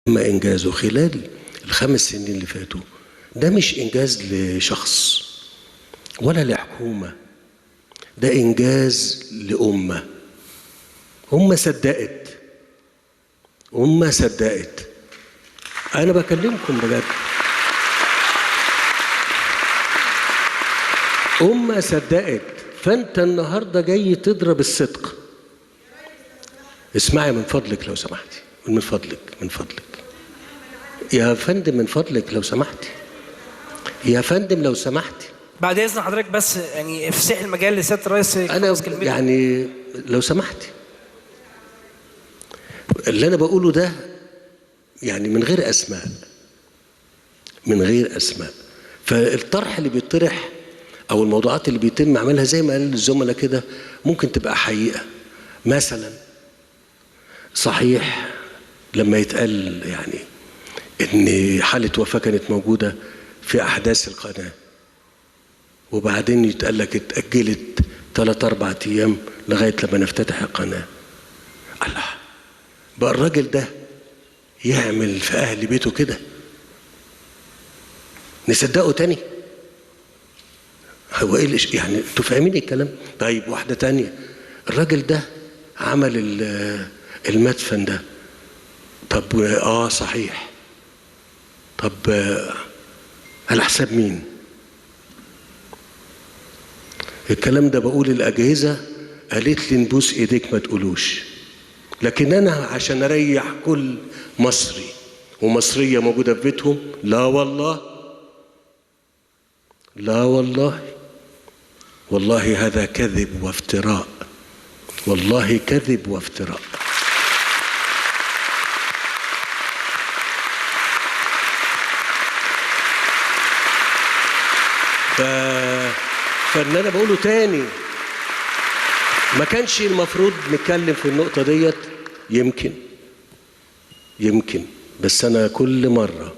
أما إنجازه خلال ال5 سنين اللي فاتوا ده مش إنجاز لشخص ولا لحكومة، ده إنجاز لأمة. أمة صدقت. أنا بكلمكم بجد، أمة صدقت. فأنت النهاردة جاي تضرب الصدق. اسمعي من فضلك لو سمحتي، من فضلك يا فندم، من فضلك لو سمحتي يا فندم، لو سمحتي بعد اذن حضرتك، بس يعني افسح المجال لسياده الرئيس أنا يعني لو سمحتي. اللي أنا بقوله ده يعني من غير أسماء. فالطرح اللي بيطرح أو الموضوعات اللي بيتم عملها زي ما قال الزملاء كده ممكن تبقى حقيقة. مثلا صحيح لما يتقال يعني إن حالة وفاة كانت موجودة في أحداث القناة وبعدين يتقال لك اتأجلت 3-4 أيام لغاية لما نفتتح القناة. الله، بقى الراجل ده يعمل في أهل بيته كده نصدقه تاني؟ هو ايه يعني انتوا فاهمين الكلام؟ طيب واحدة تانية، الراجل ده عمل المدفن ده. طب صحيح، طب على حساب مين؟ الكلام ده بقول الأجهزة قالت لي نبوس ايديك ما تقولوش، لكن أنا عشان أريح كل مصري ومصرية موجودة في بيتهم، لا والله هذا كذب وافتراء، والله كذب وافتراء. فاللي أنا بقوله تاني، ما كانش المفروض نتكلم في النقطة ديت. يمكن بس أنا كل مرة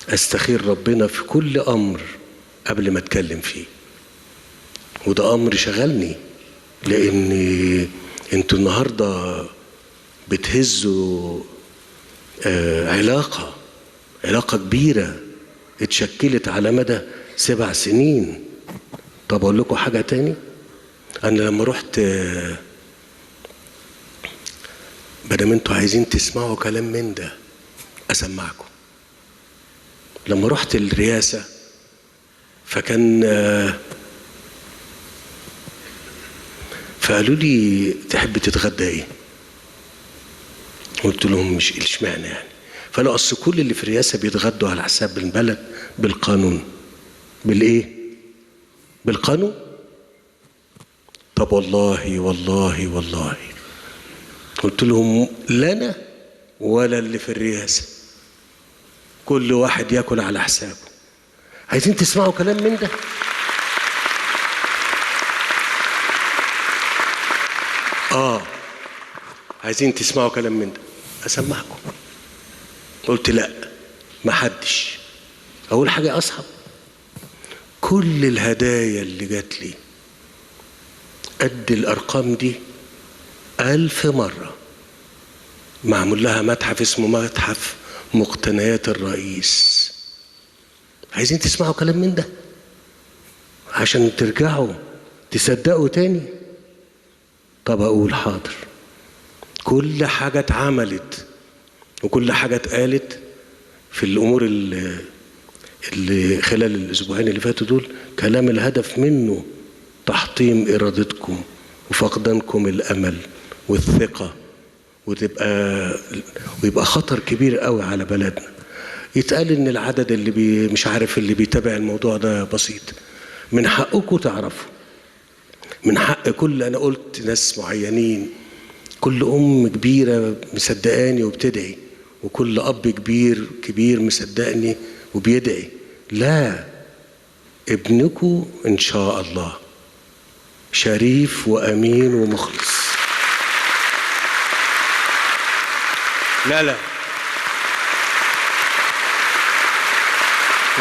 أستخير ربنا في كل أمر قبل ما أتكلم فيه، وده أمر شغلني، لأن أنتوا النهاردة بتهزوا علاقة كبيرة اتشكلت على مدى 7 سنين. طب أقول لكم حاجة تاني، أنا لما رحت بدل انتوا عايزين تسمعوا كلام من ده أسمعكم. لما رحت الرئاسة فكان فقالوا لي تحب تتغدى ايه؟ قلت لهم مش اشمعنى يعني؟ فقالوا اصل كل اللي في الرئاسة بيتغدوا على حساب البلد بالقانون. بالايه؟ بالقانون. طب والله قلت لهم لا انا ولا اللي في الرئاسة، كل واحد ياكل على حسابه. عايزين تسمعوا كلام من ده؟ عايزين تسمعوا كلام من ده أسمعكم. قلت لا، ما حدش. أول حاجة أصحاب كل الهدايا اللي جات لي قد الأرقام دي 1000 مرة. معمول لها متحف اسمه متحف مقتنيات الرئيس. عايزين تسمعوا كلام من ده عشان ترجعوا تصدقوا تاني؟ طب أقول حاضر. كل حاجة اتعملت وكل حاجة اتقالت في الأمور اللي خلال الأسبوعين اللي فاتوا دول كلام الهدف منه تحطيم إرادتكم وفقدانكم الأمل والثقة، ويبقى خطر كبير قوي على بلدنا. يتقال إن العدد اللي مش عارف اللي بيتابع الموضوع ده بسيط. من حقكم تعرفوا، من حق كل، أنا قلت ناس معينين، كل أم كبيرة مصدقاني وبتدعي، وكل أب كبير مصدقني وبيدعي. لا، ابنكم إن شاء الله شريف وأمين ومخلص. لا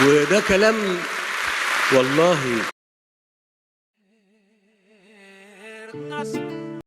وده كلام والله.